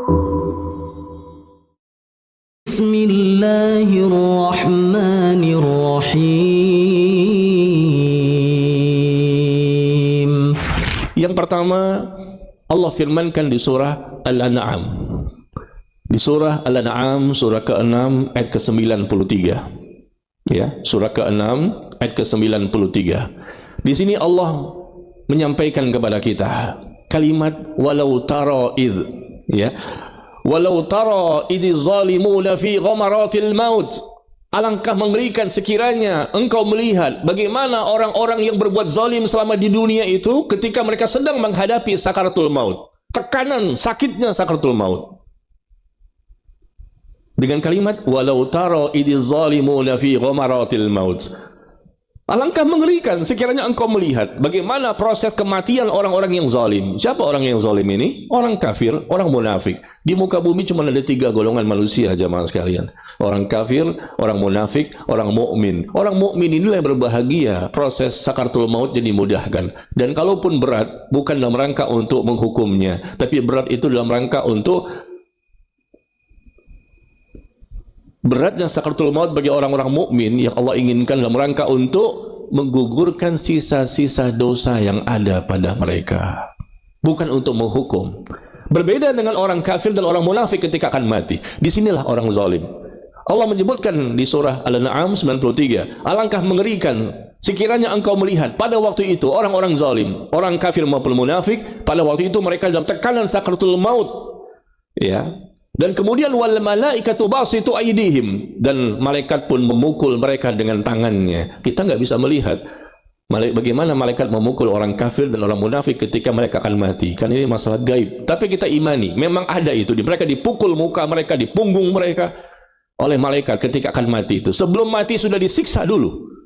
Bismillahirrahmanirrahim. Yang pertama, Allah firmankan di surah Al-An'am. Di surah Al-An'am, surah ke-6 ayat ke-93. Ya, surah ke-6 ayat ke-93. Di sini Allah menyampaikan kepada kita kalimat walau tara id, ya. Walau tara idz zalimuna fi ghamaratil maut. Alangkah mengerikan sekiranya engkau melihat bagaimana orang-orang yang berbuat zalim selama di dunia itu ketika mereka sedang menghadapi sakaratul maut. Tekanan sakitnya sakaratul maut. Dengan kalimat walau tara idz zalimuna fi ghamaratil maut. Alangkah mengerikan sekiranya engkau melihat bagaimana proses kematian orang-orang yang zalim. Siapa orang yang zalim ini? Orang kafir, orang munafik. Di muka bumi cuma ada 3 golongan manusia, jamaah sekalian. Orang kafir, orang munafik, orang mukmin. Orang mukmin inilah yang berbahagia. Proses sakaratul maut jadi dimudahkan. Dan kalaupun berat, bukan dalam rangka untuk menghukumnya, tapi berat itu dalam rangka untuk beratnya sakaratul maut bagi orang-orang mukmin yang Allah inginkan dalam rangka untuk menggugurkan sisa-sisa dosa yang ada pada mereka, bukan untuk menghukum. Berbeda dengan orang kafir dan orang munafik ketika akan mati. Disinilah orang zalim. Allah menyebutkan di surah Al-An'am 93, alangkah mengerikan sekiranya engkau melihat pada waktu itu orang-orang zalim, orang kafir maupun munafik, pada waktu itu mereka dalam tekanan sakaratul maut, ya. Dan kemudian wal malaikatu basitu aydihim, dan malaikat pun memukul mereka dengan tangannya. Kita nggak bisa melihat bagaimana malaikat memukul orang kafir dan orang munafik ketika mereka akan mati. Kan ini masalah gaib. Tapi kita imani, memang ada itu. Mereka dipukul muka mereka, di punggung mereka oleh malaikat ketika akan mati itu. Sebelum mati sudah disiksa dulu.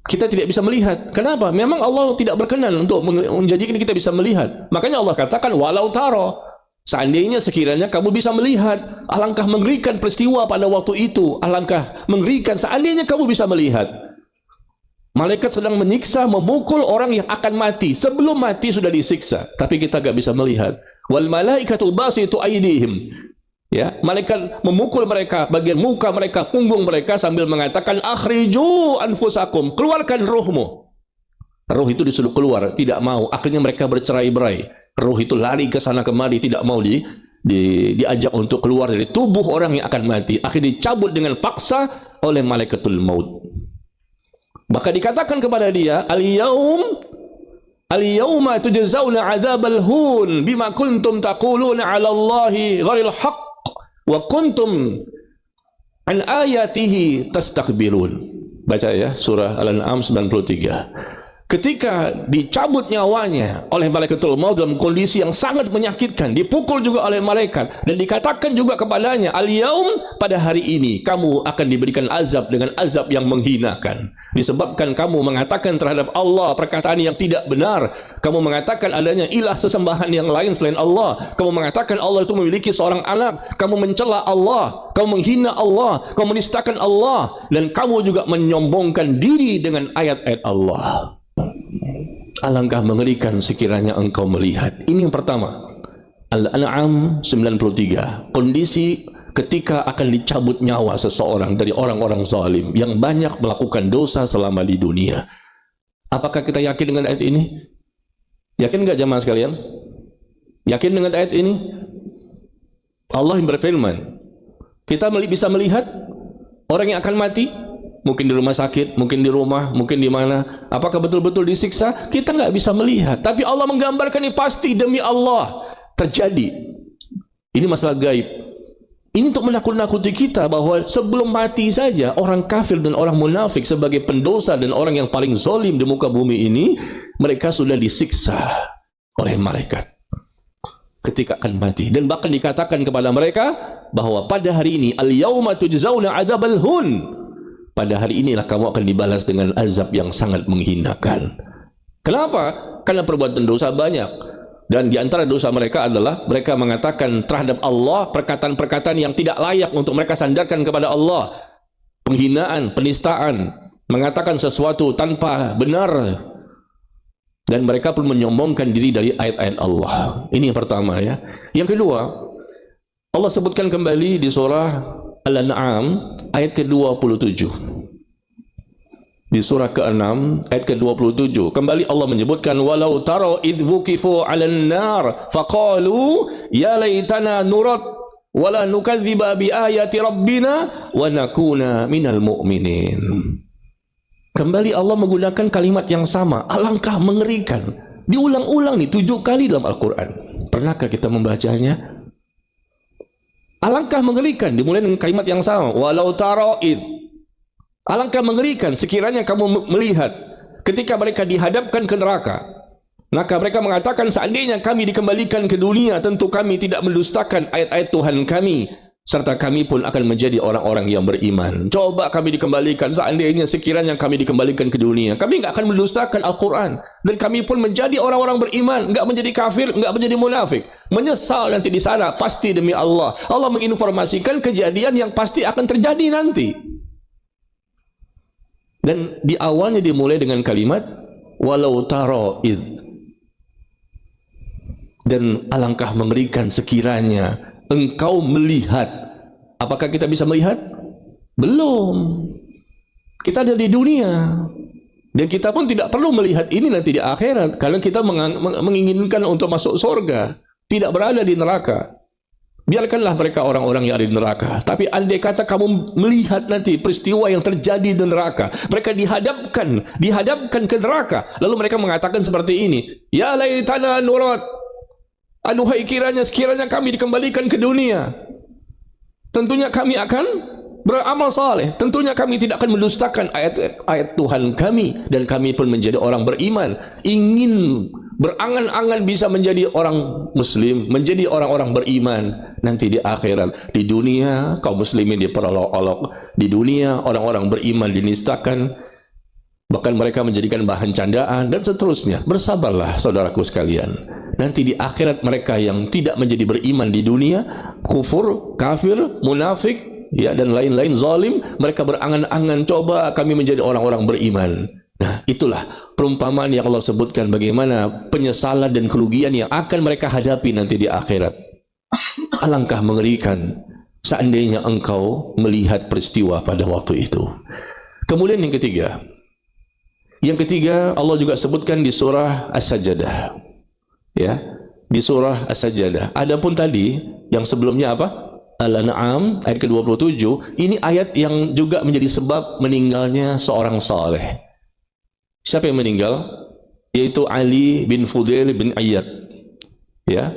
Kita tidak bisa melihat. Kenapa? Memang Allah tidak berkenan untuk menjanjikan kita bisa melihat. Makanya Allah katakan walau taro. Seandainya sekiranya kamu bisa melihat, alangkah mengerikan peristiwa pada waktu itu. Alangkah mengerikan seandainya kamu bisa melihat malaikat sedang menyiksa, memukul orang yang akan mati. Sebelum mati sudah disiksa, tapi kita gak bisa melihat. Wal malaikatu basitu aydihim, ya, malaikat memukul mereka, bagian muka mereka, punggung mereka, sambil mengatakan akhriju anfusakum, keluarkan ruhmu. Ruh itu disuruh keluar, tidak mau. Akhirnya mereka bercerai-berai. Ruh itu lari ke sana kemari, tidak mau diajak untuk keluar dari tubuh orang yang akan mati. Akhirnya dicabut dengan paksa oleh malaikatul maut. Bahkan dikatakan kepada dia, al-yauma tujzauna adzabal hun bima kuntum taquluna 'ala Allahi ghairil haqq wa kuntum an ayatihi tastakbirun. Baca ya, surah Al-An'am 93. Ketika dicabut nyawanya oleh malaikatul maut dalam kondisi yang sangat menyakitkan, dipukul juga oleh malaikat, dan dikatakan juga kepadanya, al-yaum, pada hari ini kamu akan diberikan azab dengan azab yang menghinakan, disebabkan kamu mengatakan terhadap Allah perkataan yang tidak benar. Kamu mengatakan adanya ilah sesembahan yang lain selain Allah. Kamu mengatakan Allah itu memiliki seorang anak. Kamu mencela Allah, kamu menghina Allah, kamu menistakan Allah, dan kamu juga menyombongkan diri dengan ayat-ayat Allah. Alangkah mengerikan sekiranya engkau melihat. Ini yang pertama, Al-An'am 93. Kondisi ketika akan dicabut nyawa seseorang dari orang-orang zalim yang banyak melakukan dosa selama di dunia. Apakah kita yakin dengan ayat ini? Yakin enggak jamaah sekalian? Yakin dengan ayat ini? Allah yang berfirman, kita bisa melihat orang yang akan mati, mungkin di rumah sakit, mungkin di rumah, mungkin di mana. Apakah betul-betul disiksa? Kita nggak bisa melihat. Tapi Allah menggambarkan ini pasti demi Allah terjadi. Ini masalah gaib. Ini untuk menakut-nakuti kita bahwa sebelum mati saja orang kafir dan orang munafik sebagai pendosa dan orang yang paling zalim di muka bumi ini, mereka sudah disiksa oleh malaikat ketika akan mati. Dan bahkan dikatakan kepada mereka bahwa pada hari ini al-yauma tujzauna adzabal hun, pada hari inilah kamu akan dibalas dengan azab yang sangat menghinakan. Kenapa? Karena perbuatan dosa banyak. Dan di antara dosa mereka adalah mereka mengatakan terhadap Allah perkataan-perkataan yang tidak layak untuk mereka sandarkan kepada Allah. Penghinaan, penistaan, mengatakan sesuatu tanpa benar, dan mereka pun menyombongkan diri dari ayat-ayat Allah. Ini yang pertama ya. Yang kedua, Allah sebutkan kembali di surah Al-An'am ayat ke-27. Di surah ke-6 ayat ke-27 kembali Allah menyebutkan walau tara idh wuqifu 'alan nar faqalu ya laitana nurat wala nukadziba bi ayati rabbina wa nakuna minal mu'minin. Kembali Allah menggunakan kalimat yang sama, alangkah mengerikan. Diulang-ulang nih 7 kali dalam Al-Quran. Pernahkah kita membacanya? Alangkah mengerikan, dimulai dengan kalimat yang sama, walau tara idh. Alangkah mengerikan sekiranya kamu melihat ketika mereka dihadapkan ke neraka. Maka mereka mengatakan seandainya kami dikembalikan ke dunia, tentu kami tidak mendustakan ayat-ayat Tuhan kami, serta kami pun akan menjadi orang-orang yang beriman. Coba kami dikembalikan, seandainya sekiranya kami dikembalikan ke dunia, kami enggak akan mendustakan Al-Quran, dan kami pun menjadi orang-orang beriman, enggak menjadi kafir, enggak menjadi munafik. Menyesal nanti di sana, pasti demi Allah. Allah menginformasikan kejadian yang pasti akan terjadi nanti. Dan di awalnya dimulai dengan kalimat walau tara idh, dan alangkah mengerikan sekiranya engkau melihat. Apakah kita bisa melihat? Belum. Kita ada di dunia, dan kita pun tidak perlu melihat ini nanti di akhirat, karena kita menginginkan untuk masuk surga, tidak berada di neraka. Biarkanlah mereka orang-orang yang ada di neraka. Tapi andai kata kamu melihat nanti peristiwa yang terjadi di neraka, mereka dihadapkan ke neraka, lalu mereka mengatakan seperti ini, ya laitana nurat, aduhai sekiranya kami dikembalikan ke dunia, tentunya kami akan beramal saleh, tentunya kami tidak akan mendustakan ayat-ayat Tuhan kami, dan kami pun menjadi orang beriman. Ingin berangan-angan bisa menjadi orang muslim, menjadi orang-orang beriman nanti di akhirat. Di dunia kaum muslimin diperolok-olok, di dunia orang-orang beriman dinistakan, bahkan mereka menjadikan bahan candaan dan seterusnya. Bersabarlah saudaraku sekalian, nanti di akhirat mereka yang tidak menjadi beriman di dunia, kufur, kafir, munafik, ya, dan lain-lain, zalim, mereka berangan-angan coba kami menjadi orang-orang beriman. Nah, itulah perumpamaan yang Allah sebutkan bagaimana penyesalan dan kerugian yang akan mereka hadapi nanti di akhirat. Alangkah mengerikan seandainya engkau melihat peristiwa pada waktu itu. Kemudian yang ketiga Allah juga sebutkan di surah As-Sajdah, ya, di surah As-Sajdah. Adapun tadi yang sebelumnya apa? Al-An'am ayat ke-27, ini ayat yang juga menjadi sebab meninggalnya seorang saleh. Siapa yang meninggal? Yaitu Ali bin Fudail bin Iyad. Ya,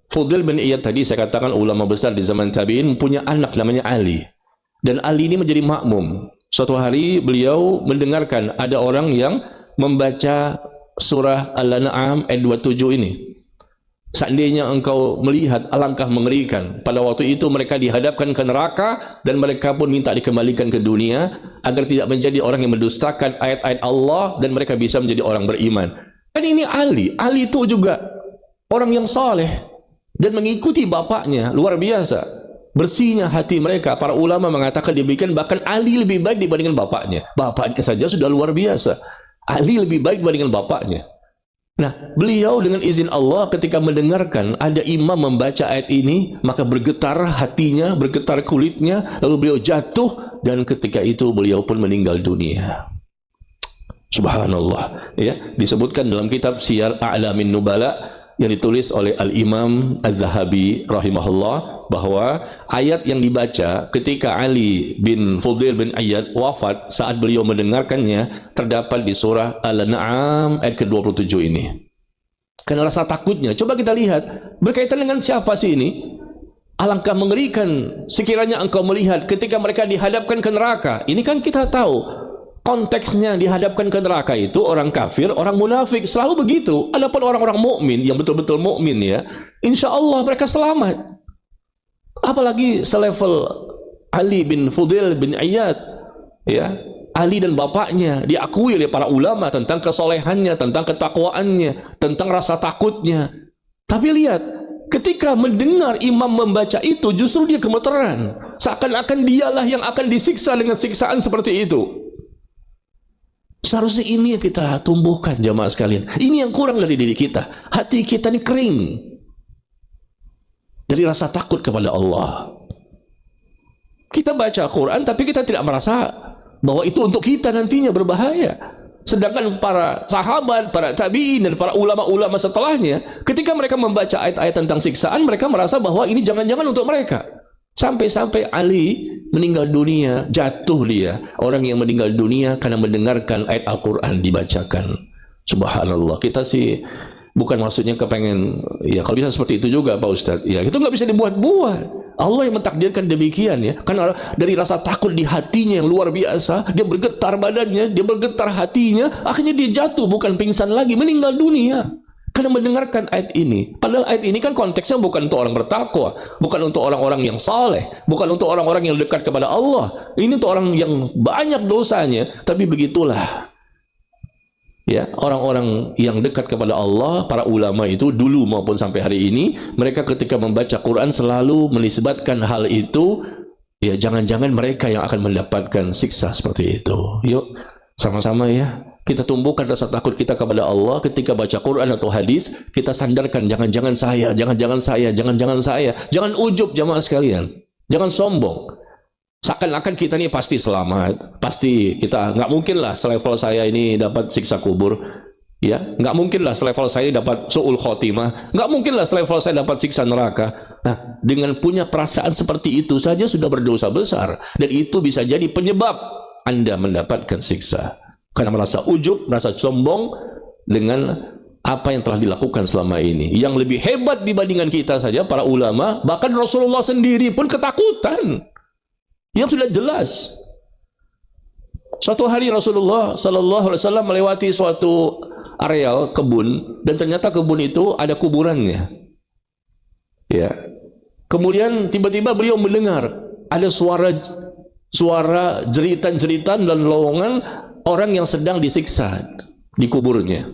Fudail bin Iyad tadi saya katakan ulama besar di zaman tabi'in, punya anak namanya Ali. Dan Ali ini menjadi makmum. Suatu hari beliau mendengarkan ada orang yang membaca surah Al-An'am ayat 27 ini. Seandainya engkau melihat, alangkah mengerikan. Pada waktu itu mereka dihadapkan ke neraka, dan mereka pun minta dikembalikan ke dunia agar tidak menjadi orang yang mendustakan ayat-ayat Allah, dan mereka bisa menjadi orang beriman. Dan ini Ali itu juga orang yang saleh dan mengikuti bapaknya, luar biasa. Bersihnya hati mereka. Para ulama mengatakan demikian, bahkan Ali lebih baik dibandingkan bapaknya. Bapaknya saja sudah luar biasa, Ali lebih baik dibandingkan bapaknya. Nah, beliau dengan izin Allah ketika mendengarkan ada imam membaca ayat ini, maka bergetar hatinya, bergetar kulitnya, lalu beliau jatuh, dan ketika itu beliau pun meninggal dunia. Subhanallah, ya, disebutkan dalam kitab Siyar A'lamin Nubala yang ditulis oleh Al-Imam Az-Zahabi rahimahullah, bahwa ayat yang dibaca ketika Ali bin Fudail bin Iyad wafat, saat beliau mendengarkannya, terdapat di surah Al-An'am ayat ke-27 ini. Karena rasa takutnya, coba kita lihat berkaitan dengan siapa sih ini? Alangkah mengerikan sekiranya engkau melihat ketika mereka dihadapkan ke neraka. Ini kan kita tahu konteksnya, dihadapkan ke neraka itu orang kafir, orang munafik, selalu begitu. Adapun orang-orang mukmin yang betul-betul mukmin, ya, insya Allah mereka selamat. Apalagi selevel Ali bin Fudail bin Iyad, ya, Ali dan bapaknya diakui oleh para ulama tentang kesolehannya, tentang ketakwaannya, tentang rasa takutnya. Tapi lihat, ketika mendengar imam membaca itu, justru dia gemeteran, seakan-akan dialah yang akan disiksa dengan siksaan seperti itu. Seharusnya ini yang kita tumbuhkan jamaah sekalian. Ini yang kurang dari diri kita. Hati kita ini kering dari rasa takut kepada Allah. Kita baca Quran tapi kita tidak merasa bahwa itu untuk kita nantinya berbahaya. Sedangkan para sahabat, para tabi'in dan para ulama-ulama setelahnya, ketika mereka membaca ayat-ayat tentang siksaan, mereka merasa bahwa ini jangan-jangan untuk mereka. Sampai-sampai Ali meninggal dunia, jatuh dia. Orang yang meninggal dunia karena mendengarkan ayat Al-Quran dibacakan. Subhanallah. Kita sih bukan maksudnya kepengen, ya kalau bisa seperti itu juga Pak Ustadz. Ya itu nggak bisa dibuat-buat. Allah yang mentakdirkan demikian ya. Karena dari rasa takut di hatinya yang luar biasa, dia bergetar badannya, dia bergetar hatinya, akhirnya dia jatuh, bukan pingsan lagi, meninggal dunia. Karena mendengarkan ayat ini. Padahal ayat ini kan konteksnya bukan untuk orang bertakwa, bukan untuk orang-orang yang saleh, bukan untuk orang-orang yang dekat kepada Allah. Ini untuk orang yang banyak dosanya. Tapi begitulah ya, orang-orang yang dekat kepada Allah, para ulama itu dulu maupun sampai hari ini, mereka ketika membaca Quran selalu menisbatkan hal itu, ya jangan-jangan mereka yang akan mendapatkan siksa seperti itu. Yuk sama-sama ya, kita tumbuhkan rasa takut kita kepada Allah ketika baca Quran atau hadis. Kita sandarkan jangan-jangan saya, jangan-jangan saya, jangan-jangan saya. Jangan ujub jamaah sekalian, jangan sombong. Seakan-akan kita ini pasti selamat, pasti kita, nggak mungkin lah selevel saya ini dapat siksa kubur, ya nggak mungkin lah selevel saya dapat su'ul khotimah, nggak mungkin lah selevel saya dapat siksa neraka. Nah, dengan punya perasaan seperti itu saja sudah berdosa besar, dan itu bisa jadi penyebab Anda mendapatkan siksa karena merasa ujub, merasa sombong dengan apa yang telah dilakukan selama ini. Yang lebih hebat dibandingkan kita saja, para ulama, bahkan Rasulullah sendiri pun ketakutan. Yang sudah jelas. Suatu hari Rasulullah Sallallahu Alaihi Wasallam melewati suatu areal kebun, dan ternyata kebun itu ada kuburannya. Ya. Kemudian tiba-tiba beliau mendengar ada suara jeritan-jeritan dan lowongan orang yang sedang disiksa di kuburnya.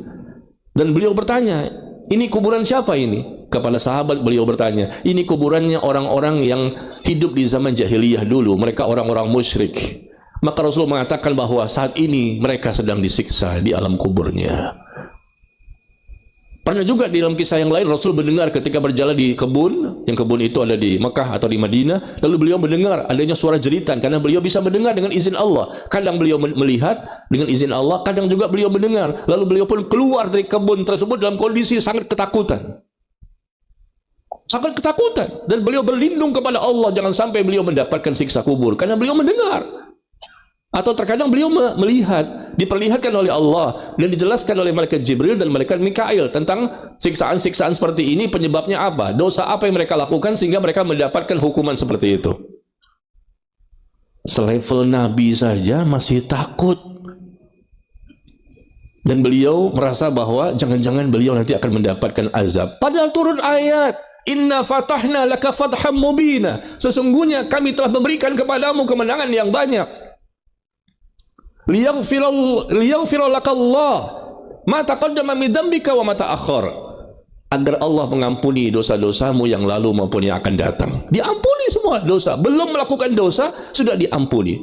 Dan beliau bertanya, ini kuburan siapa ini? Kepada sahabat beliau bertanya, ini kuburannya orang-orang yang hidup di zaman jahiliyah dulu, mereka orang-orang musyrik. Maka Rasul mengatakan bahwa saat ini mereka sedang disiksa di alam kuburnya. Pernah juga di dalam kisah yang lain, Rasul mendengar ketika berjalan di kebun, yang kebun itu ada di Mekah atau di Madinah, lalu beliau mendengar adanya suara jeritan, karena beliau bisa mendengar dengan izin Allah. Kadang beliau melihat dengan izin Allah, kadang juga beliau mendengar. Lalu beliau pun keluar dari kebun tersebut dalam kondisi sangat ketakutan. Sangat ketakutan, dan beliau berlindung kepada Allah jangan sampai beliau mendapatkan siksa kubur, karena beliau mendengar. Atau terkadang beliau melihat, diperlihatkan oleh Allah dan dijelaskan oleh malaikat Jibril dan malaikat Mikail tentang siksaan-siksaan seperti ini, penyebabnya apa, dosa apa yang mereka lakukan sehingga mereka mendapatkan hukuman seperti itu. Selevel Nabi saja masih takut, dan beliau merasa bahwa jangan-jangan beliau nanti akan mendapatkan azab. Padahal turun ayat, Inna fatahna laka fatham mubina, sesungguhnya kami telah memberikan kepadamu kemenangan yang banyak. Liyaghfira lakallah ma taqaddama min dzambika wa ma ta'akhkhar, agar Allah mengampuni dosa-dosamu yang lalu maupun yang akan datang. Diampuni semua dosa. Belum melakukan dosa sudah diampuni.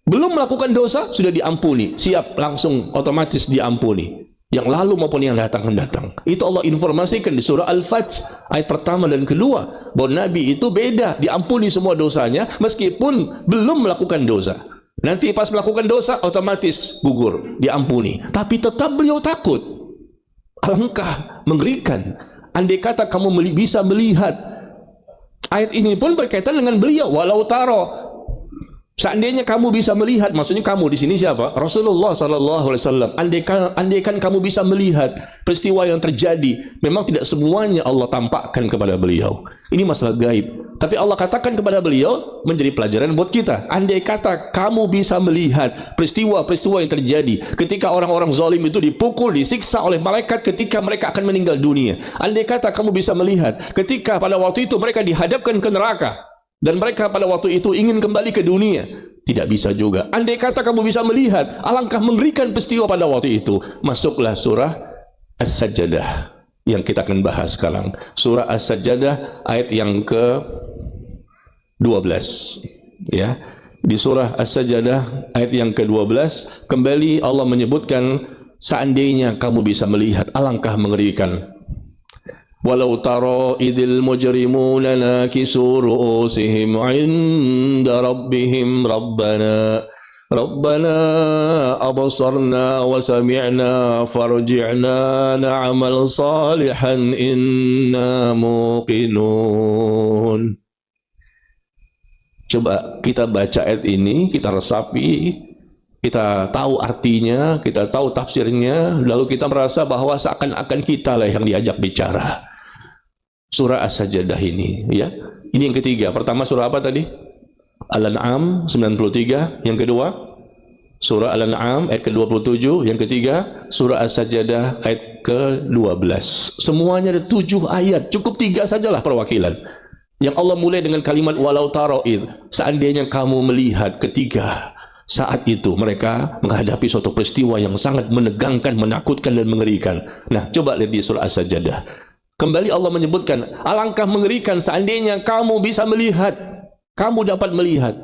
Belum melakukan dosa sudah diampuni. Siap, langsung otomatis diampuni. Yang lalu maupun yang akan datang. Itu Allah informasikan di surah Al-Fath ayat pertama dan kedua, bahwa Nabi itu beda, diampuni semua dosanya meskipun belum melakukan dosa. Nanti pas melakukan dosa otomatis gugur, diampuni. Tapi tetap beliau takut. Alangkah mengerikan andai kata kamu bisa melihat. Ayat ini pun berkaitan dengan beliau. Walau taro, seandainya kamu bisa melihat, maksudnya kamu di sini siapa? Rasulullah Sallallahu Alaihi Wasallam. Andaikan kamu bisa melihat peristiwa yang terjadi, memang tidak semuanya Allah tampakkan kepada beliau. Ini masalah gaib. Tapi Allah katakan kepada beliau menjadi pelajaran buat kita. Andai kata kamu bisa melihat peristiwa-peristiwa yang terjadi ketika orang-orang zalim itu dipukul, disiksa oleh malaikat ketika mereka akan meninggal dunia. Andai kata kamu bisa melihat ketika pada waktu itu mereka dihadapkan ke neraka dan mereka pada waktu itu ingin kembali ke dunia, tidak bisa juga. Andai kata kamu bisa melihat, alangkah mengerikan peristiwa pada waktu itu. Masuklah surah As-Sajdah yang kita akan bahas sekarang. Surah As-Sajdah ayat yang ke-12 ya. Di surah As-Sajdah ayat yang ke-12 kembali Allah menyebutkan seandainya kamu bisa melihat, alangkah mengerikan. Walau tara idil mujrimuna nakisu ru'usihim 'inda rabbihim Rabbana absarna wa sami'na farji'na na'mal salihan inna muqinun. Coba kita baca ayat ini, kita resapi, kita tahu artinya, kita tahu tafsirnya, lalu kita merasa bahwa seakan-akan kita lah yang diajak bicara. Surah As-Sajdah ini, ya. Ini yang ketiga. Pertama surah apa tadi? Al-An'am 93. Yang kedua, surah Al-An'am ayat ke-27. Yang ketiga, surah As-Sajdah ayat ke-12. Semuanya ada 7 ayat. Cukup 3 sajalah perwakilan. Yang Allah mulai dengan kalimat walau taro'id. Seandainya kamu melihat ketika saat itu mereka menghadapi suatu peristiwa yang sangat menegangkan, menakutkan dan mengerikan. Nah, coba lihat di surah As-Sajdah. Kembali Allah menyebutkan, alangkah mengerikan seandainya kamu bisa melihat, kamu dapat melihat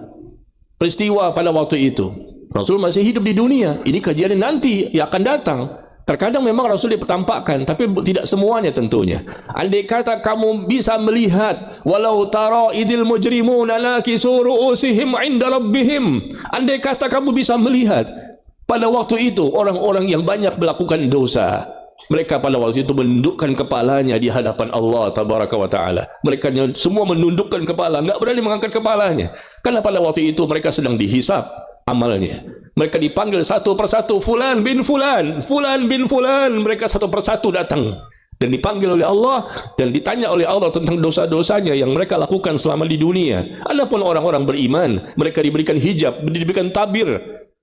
peristiwa pada waktu itu. Rasul masih hidup di dunia. Ini kejadian nanti yang akan datang. Terkadang memang Rasul dipertampakkan, tapi tidak semuanya tentunya. Andai kata kamu bisa melihat, walau tara idil mujrimuna nakisu ru'usihim 'inda rabbihim. Andai kata kamu bisa melihat pada waktu itu orang-orang yang banyak melakukan dosa, mereka pada waktu itu menundukkan kepalanya di hadapan Allah Tabaraka wa Ta'ala. Mereka semua menundukkan kepala, enggak berani mengangkat kepalanya. Karena pada waktu itu mereka sedang dihisab amalnya. Mereka dipanggil satu persatu, fulan bin fulan, fulan bin fulan. Mereka satu persatu datang dan dipanggil oleh Allah dan ditanya oleh Allah tentang dosa-dosanya yang mereka lakukan selama di dunia. Adapun orang-orang beriman, mereka diberikan hijab, diberikan tabir,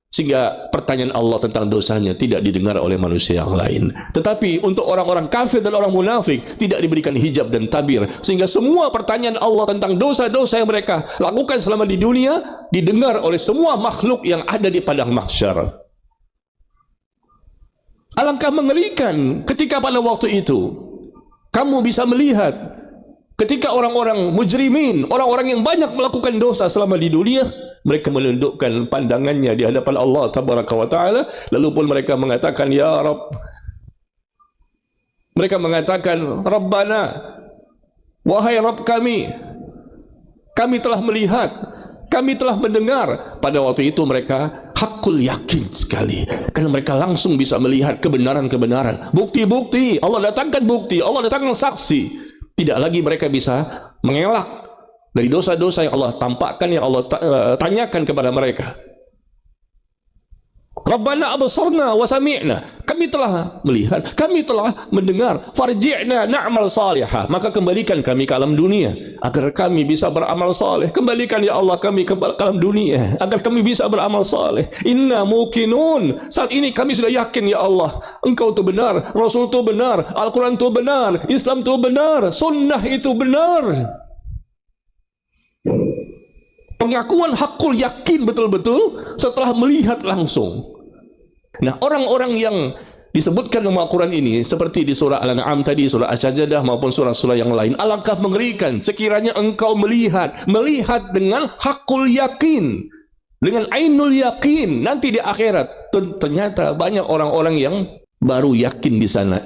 sehingga pertanyaan Allah tentang dosanya tidak didengar oleh manusia yang lain. Tetapi untuk orang-orang kafir dan orang munafik tidak diberikan hijab dan tabir, sehingga semua pertanyaan Allah tentang dosa-dosa yang mereka lakukan selama di dunia didengar oleh semua makhluk yang ada di padang mahsyar. Alangkah mengerikan ketika pada waktu itu kamu bisa melihat ketika orang-orang mujrimin, orang-orang yang banyak melakukan dosa selama di dunia, mereka menundukkan pandangannya di hadapan Allah Tabaraka wa Ta'ala, lalu pun mereka mengatakan, ya Rabb. Mereka mengatakan, Rabbana, wahai Rabb kami telah melihat, kami telah mendengar. Pada waktu itu mereka hakul yakin sekali, karena mereka langsung bisa melihat kebenaran-kebenaran, bukti-bukti. Allah datangkan bukti, Allah datangkan saksi. Tidak lagi mereka bisa mengelak dari dosa-dosa yang Allah tampakkan, yang Allah tanyakan kepada mereka. Rabbana absarna wa sami'na. Kami telah melihat, kami telah mendengar. Farji'na na'mal salihah. Maka kembalikan kami ke alam dunia agar kami bisa beramal saleh. Kembalikan ya Allah kami ke alam dunia agar kami bisa beramal saleh. Inna muqinun. Saat ini kami sudah yakin ya Allah, Engkau itu benar, Rasul itu benar, Al-Quran itu benar, Islam itu benar, sunnah itu benar. Pengakuan hakul yakin betul-betul setelah melihat langsung. Nah, orang-orang yang disebutkan dalam Al-Quran ini seperti di surah Al-An'am tadi, surah As-Sajdah maupun surah-surah yang lain, alangkah mengerikan sekiranya engkau melihat dengan hakul yakin, dengan ainul yakin. Nanti di akhirat ternyata banyak orang-orang yang baru yakin di sana.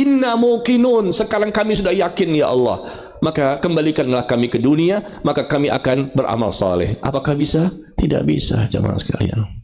Inna muqinun, sekarang kami sudah yakin ya Allah, maka kembalikanlah kami ke dunia, maka kami akan beramal saleh. Apakah bisa? Tidak bisa, jemaah sekalian.